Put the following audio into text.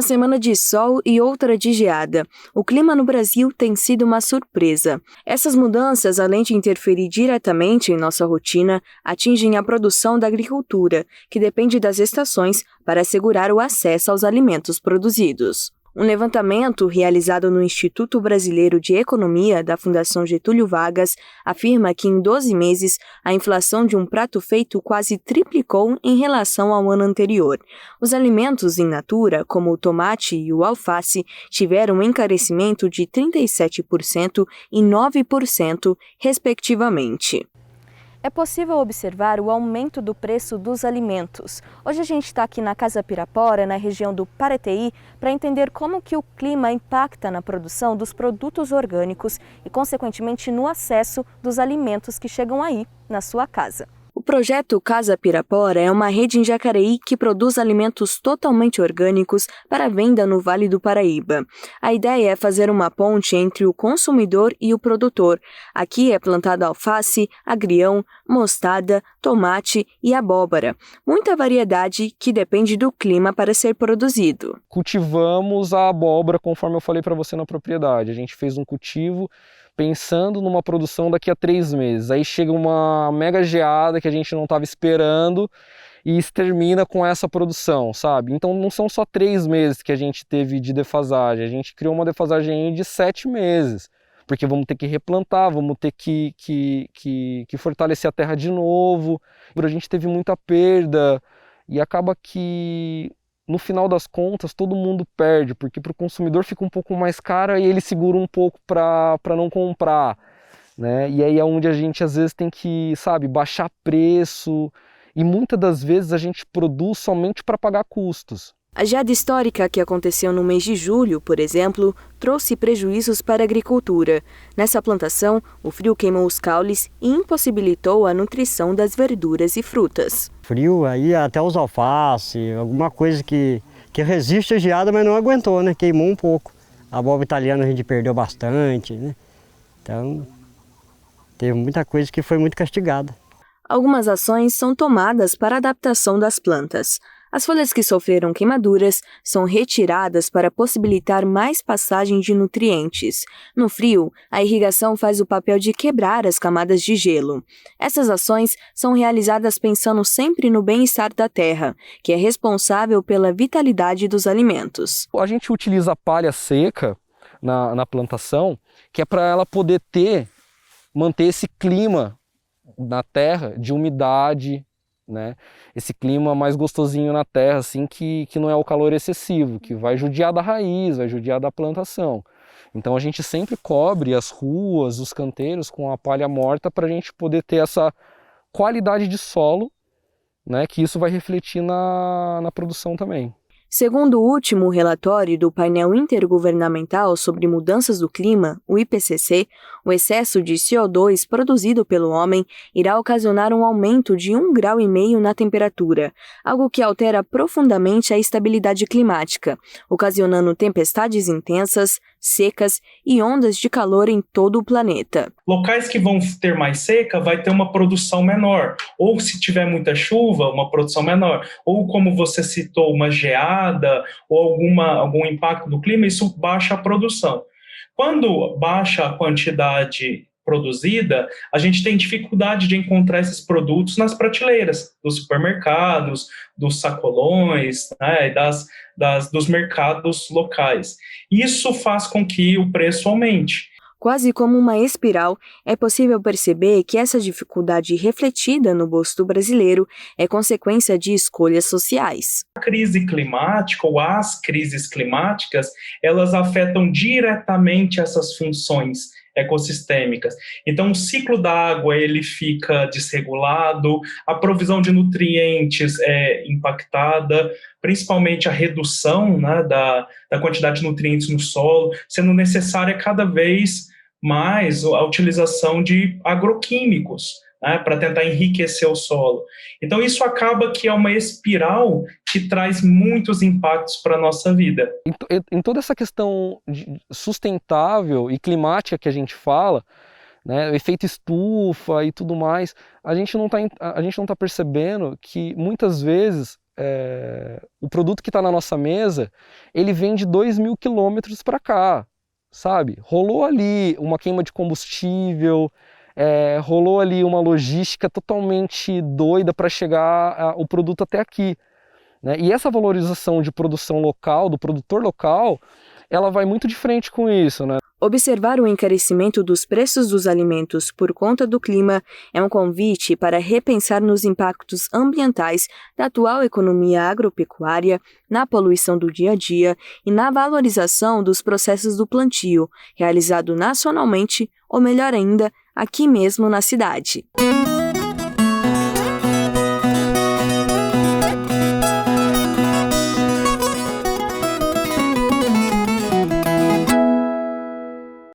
Uma semana de sol e outra de geada. O clima no Brasil tem sido uma surpresa. Essas mudanças, além de interferir diretamente em nossa rotina, atingem a produção da agricultura, que depende das estações para assegurar o acesso aos alimentos produzidos. Um levantamento realizado no Instituto Brasileiro de Economia da Fundação Getúlio Vargas afirma que em 12 meses a inflação de um prato feito quase triplicou em relação ao ano anterior. Os alimentos in natura, como o tomate e o alface, tiveram um encarecimento de 37% e 9%, respectivamente. É possível observar o aumento do preço dos alimentos. Hoje a gente está aqui na Casa Pirapora, na região do Paraty, para entender como que o clima impacta na produção dos produtos orgânicos e, consequentemente, no acesso dos alimentos que chegam aí, na sua casa. O projeto Casa Pirapora é uma rede em Jacareí que produz alimentos totalmente orgânicos para venda no Vale do Paraíba. A ideia é fazer uma ponte entre o consumidor e o produtor. Aqui é plantado alface, agrião, mostarda, tomate e abóbora. Muita variedade que depende do clima para ser produzido. Cultivamos a abóbora conforme eu falei para você na propriedade. A gente fez um cultivo pensando numa produção daqui a 3 meses. Aí chega uma mega geada que a gente não estava esperando e extermina com essa produção, sabe? Então não são só 3 meses que a gente teve de defasagem, a gente criou uma defasagem aí de 7 meses, porque vamos ter que replantar, vamos ter que fortalecer a terra de novo. A gente teve muita perda e acaba que no final das contas, todo mundo perde, porque para o consumidor fica um pouco mais caro e ele segura um pouco para não comprar, né? E aí é onde a gente às vezes tem que, sabe, baixar preço e muitas das vezes a gente produz somente para pagar custos. A geada histórica que aconteceu no mês de julho, por exemplo, trouxe prejuízos para a agricultura. Nessa plantação, o frio queimou os caules e impossibilitou a nutrição das verduras e frutas. Frio, aí até os alface, alguma coisa que resiste a geada, mas não aguentou, né? Queimou um pouco. A abóbora italiana a gente perdeu bastante, né? Então, teve muita coisa que foi muito castigada. Algumas ações são tomadas para a adaptação das plantas. As folhas que sofreram queimaduras são retiradas para possibilitar mais passagem de nutrientes. No frio, a irrigação faz o papel de quebrar as camadas de gelo. Essas ações são realizadas pensando sempre no bem-estar da terra, que é responsável pela vitalidade dos alimentos. A gente utiliza a palha seca na plantação, que é para ela poder manter esse clima na terra de umidade, né? Esse clima mais gostosinho na terra, assim, que não é o calor excessivo, que vai judiar da raiz, vai judiar da plantação. Então a gente sempre cobre as ruas, os canteiros com a palha morta para a gente poder ter essa qualidade de solo, né? Que isso vai refletir na produção também. Segundo o último relatório do Painel Intergovernamental sobre Mudanças do Clima, o IPCC, o excesso de CO2 produzido pelo homem irá ocasionar um aumento de 1,5 grau na temperatura, algo que altera profundamente a estabilidade climática, ocasionando tempestades intensas, secas e ondas de calor em todo o planeta. Locais que vão ter mais seca vai ter uma produção menor, ou se tiver muita chuva, uma produção menor, ou como você citou, uma geada ou algum impacto do clima, isso baixa a produção. Quando baixa a quantidade produzida, a gente tem dificuldade de encontrar esses produtos nas prateleiras dos supermercados, dos sacolões, né, dos mercados locais. Isso faz com que o preço aumente. Quase como uma espiral, é possível perceber que essa dificuldade refletida no bolso do brasileiro é consequência de escolhas sociais. A crise climática ou as crises climáticas, elas afetam diretamente essas funções ecossistêmicas. Então, o ciclo da água ele fica desregulado, a provisão de nutrientes é impactada, principalmente a redução, né, da quantidade de nutrientes no solo, sendo necessária cada vez mais a utilização de agroquímicos, né, para tentar enriquecer o solo. Então, isso acaba que é uma espiral que traz muitos impactos para a nossa vida. Em toda essa questão sustentável e climática que a gente fala, né, o efeito estufa e tudo mais, a gente não tá percebendo que muitas vezes o produto que está na nossa mesa, ele vem de 2.000 quilômetros para cá, sabe? Rolou ali uma queima de combustível, rolou ali uma logística totalmente doida para chegar o produto até aqui, né? E essa valorização de produção local, do produtor local, ela vai muito de frente com isso, né? Observar o encarecimento dos preços dos alimentos por conta do clima é um convite para repensar nos impactos ambientais da atual economia agropecuária, na poluição do dia a dia e na valorização dos processos do plantio, realizado nacionalmente ou, melhor ainda, aqui mesmo na cidade.